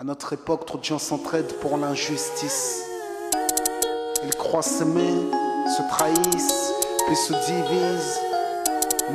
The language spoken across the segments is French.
À notre époque, trop de gens s'entraident pour l'injustice. Ils croient s'aimer, se trahissent, puis se divisent.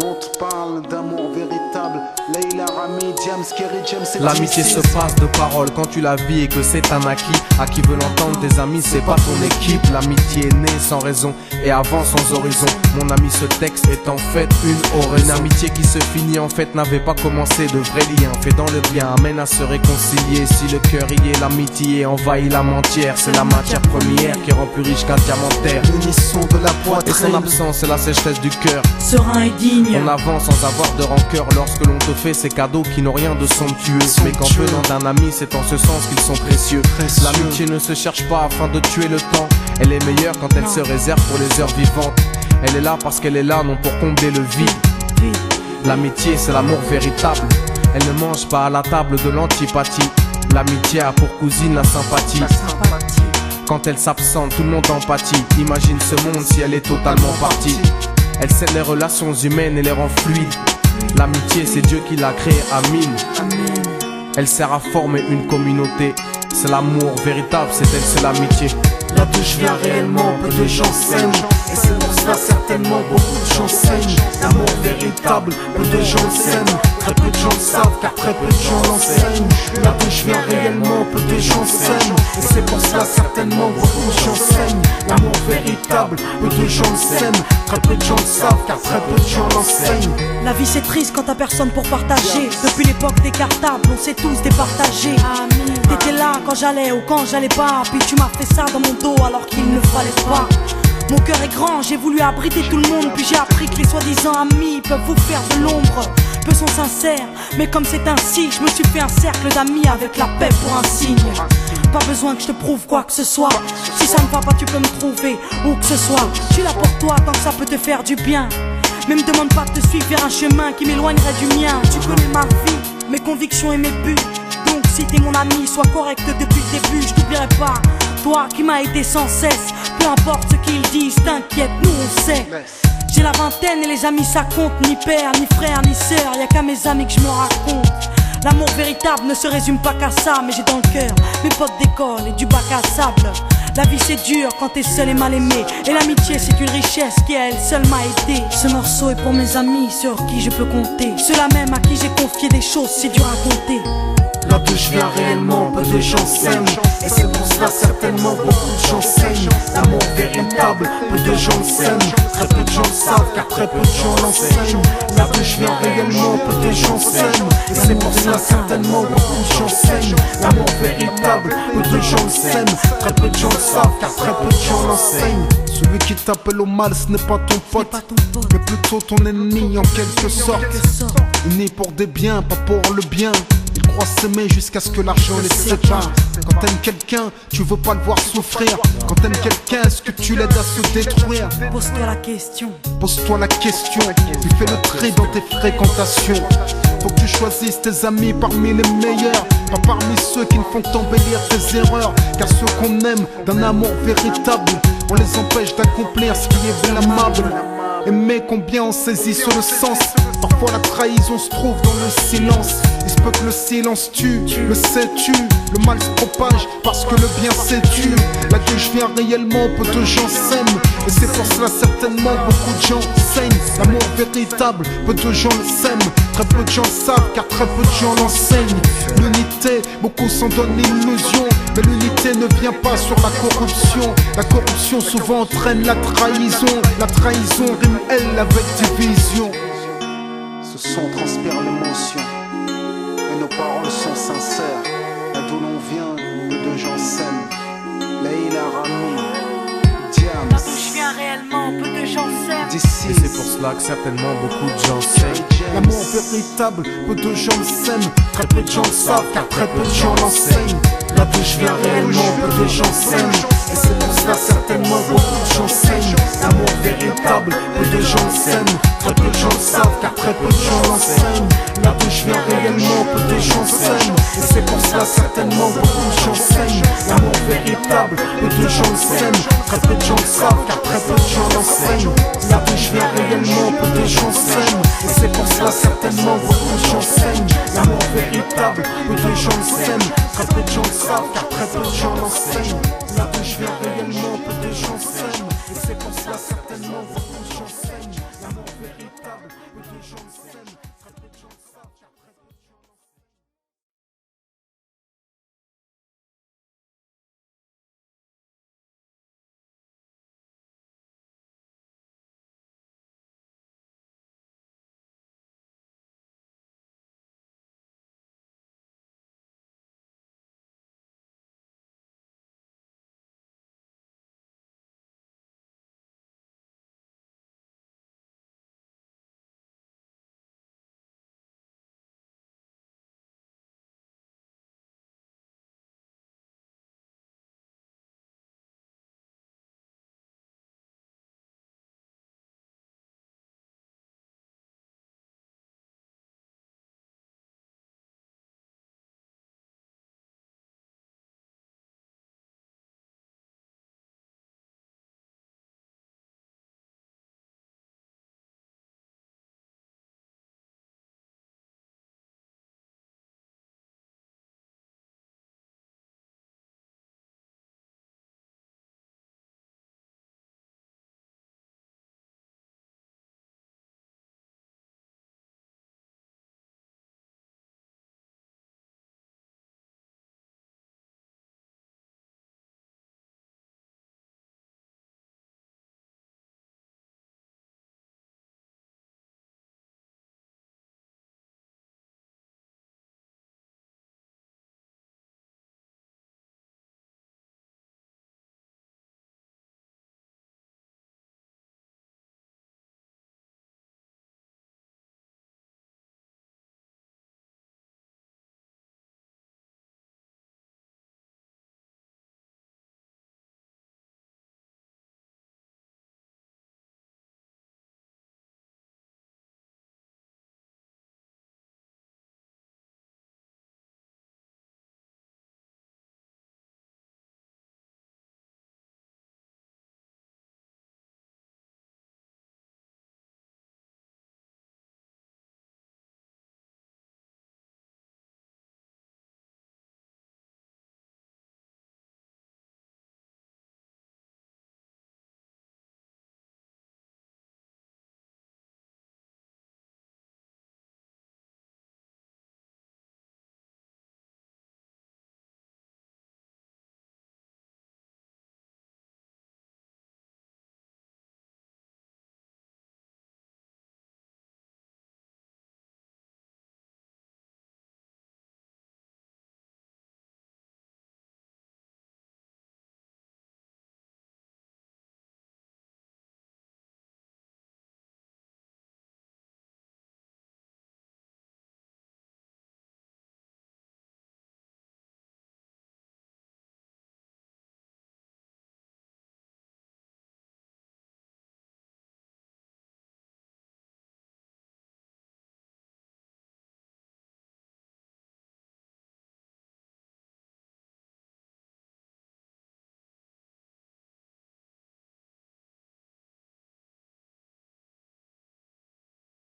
Nous on te parle d'amour véritable. Leila, Rami, Diams, Kerry, James et l'amitié se passe de paroles quand tu la vis et que c'est un acquis. À qui veut l'entendre, tes amis, c'est pas ton équipe. L'amitié est née sans raison et avance sans horizon. Mon ami, ce texte est en fait une oraison. Une amitié qui se finit en fait n'avait pas commencé. De vrais liens faits dans le bien amènent à se réconcilier. Si le cœur y est, l'amitié envahit l'âme entière. C'est la matière première qui rend plus riche qu'un diamantaire. L'unisson de la poitrine et son absence, c'est la sécheresse du cœur. Serein et digne. On avance sans avoir de rancœur lorsque l'on te fait ces cadeaux qui n'ont rien de somptueux. Mais quand venant d'un ami, c'est en ce sens qu'ils sont précieux. L'amitié ne se cherche pas afin de tuer le temps. Elle est meilleure quand elle se réserve pour les heures vivantes. Elle est là parce qu'elle est là, non pour combler le vide. L'amitié, c'est l'amour véritable. Elle ne mange pas à la table de l'antipathie. L'amitié a pour cousine la sympathie. Quand elle s'absente, tout le monde empathie. Imagine ce monde si elle est totalement partie. Elle scelle les relations humaines et les rend fluides. L'amitié, c'est Dieu qui l'a créée, Amin. Elle sert à former une communauté. C'est l'amour véritable, c'est elle, c'est l'amitié. Là d'où je viens réellement, peu de gens s'aiment. Et c'est pour cela certainement beaucoup de gens saignent. L'amour véritable, peu de gens s'aiment. Très peu de gens le savent car très peu de gens l'enseignent. Là d'où je viens réellement, peu de gens s'aiment. Et c'est pour cela certainement beaucoup de gens saignent. L'amour véritable, peu de gens le s'aiment. Très peu de gens le savent car très peu de gens l'enseignent. La vie c'est triste quand t'as personne pour partager. Depuis l'époque des cartables, on s'est tous départagés. T'étais là quand j'allais ou quand j'allais pas. Puis tu m'as fait ça dans mon dos alors qu'il ne fallait pas. Mon cœur est grand, j'ai voulu abriter tout le monde. Puis j'ai appris que les soi-disant amis peuvent vous faire de l'ombre. Peu sont sincères, mais comme c'est ainsi, je me suis fait un cercle d'amis avec la paix pour un signe. Pas besoin que je te prouve quoi que ce soit. Si ça ne va pas, tu peux me trouver où que ce soit. Je suis là pour toi tant que ça peut te faire du bien. Mais me demande pas de te suivre vers un chemin qui m'éloignerait du mien. Tu connais ma vie, mes convictions et mes buts. Donc si t'es mon ami, sois correct depuis le début. Je t'oublierai pas, toi qui m'as aidé sans cesse. Peu importe ce qu'ils disent, t'inquiète, nous on sait. J'ai la vingtaine et les amis ça compte. Ni père, ni frère, ni sœur, y'a qu'à mes amis que je me raconte. L'amour véritable ne se résume pas qu'à ça. Mais j'ai dans le cœur mes potes d'école et du bac à sable. La vie c'est dur quand t'es seul et mal aimé. Et l'amitié c'est une richesse qui elle seule m'a aidé. Ce morceau est pour mes amis sur qui je peux compter. Ceux-là même à qui j'ai confié des choses, c'est dur à compter. Là d'où je viens réellement, peu de gens s'aiment. Et c'est pour cela certainement beaucoup de gens saignent. L'amour véritable, peu de gens le s'aiment. Très peu de gens le savent car très peu de gens l'enseignent. Là d'où je viens réellement, peu de gens s'aiment. Et c'est pour cela certainement beaucoup de gens saignent. L'amour véritable, peu de gens le s'aiment. Très peu de gens le savent car très peu de gens l'enseignent. Celui qui t'appelle au mal, ce n'est pas ton pote, mais plutôt ton ennemi en quelque sorte. Né pour des biens, pas pour le bien. Ils croient s'aimer jusqu'à ce que l'argent les sépare. Quand t'aimes quelqu'un, tu veux pas le voir souffrir. Quand t'aimes quelqu'un, est-ce que tu l'aides à se détruire? Pose-toi la question. Pose-toi la question, puis fais le tri dans tes fréquentations. Faut que tu choisisses tes amis parmi les meilleurs, pas parmi ceux qui ne font qu'embellir tes erreurs. Car ceux qu'on aime d'un amour véritable, on les empêche d'accomplir ce qui est blâmable. Aimer combien on saisit sur le sens. Parfois la trahison se trouve dans le silence. Il se peut que le silence tue, le sais-tu. Le mal se propage parce que le bien s'étue. Là d'où je viens réellement, peu de gens s'aiment. Et c'est pour cela certainement beaucoup de gens saignent. L'amour véritable, peu de gens le s'aiment. Très peu de gens le savent car très peu de gens l'enseignent. L'unité, beaucoup s'en donnent l'illusion. Mais l'unité ne vient pas sur la corruption. La corruption souvent entraîne la trahison. La trahison rime elle avec division. Ce son transpire l'émotion et nos paroles sont sincères. Là d'où l'on vient, peu de gens s'aiment. Leila, Rami, Diams. Là d'où je viens réellement, peu de gens s'aiment. D'ici, Et c'est pour cela que certainement beaucoup de gens s'aiment. l'amour véritable, peu de gens le s'aiment. Très peu de gens le savent car très peu de gens l'enseignent. Là d'où je viens réellement, peu de gens s'aiment. Et c'est pour cela certainement beaucoup de gens saignent. L'amour véritable, peu de gens le s'aiment. Très peu de gens le savent car très peu de gens l'enseignent. Là d'où je viens réellement, peu de gens s'aiment. Et c'est pour cela certainement beaucoup de gens saignent. L'amour véritable, peu de gens le s'aiment. Très peu de gens le savent car très peu de gens l'enseignent. Là d'où je viens réellement, peu de gens s'aiment. Et c'est pour cela certainement beaucoup de gens saignent. L'amour véritable, peu de gens le s'aiment. peu de gens le savent car très peu de gens l'enseignent. Là d'où je viens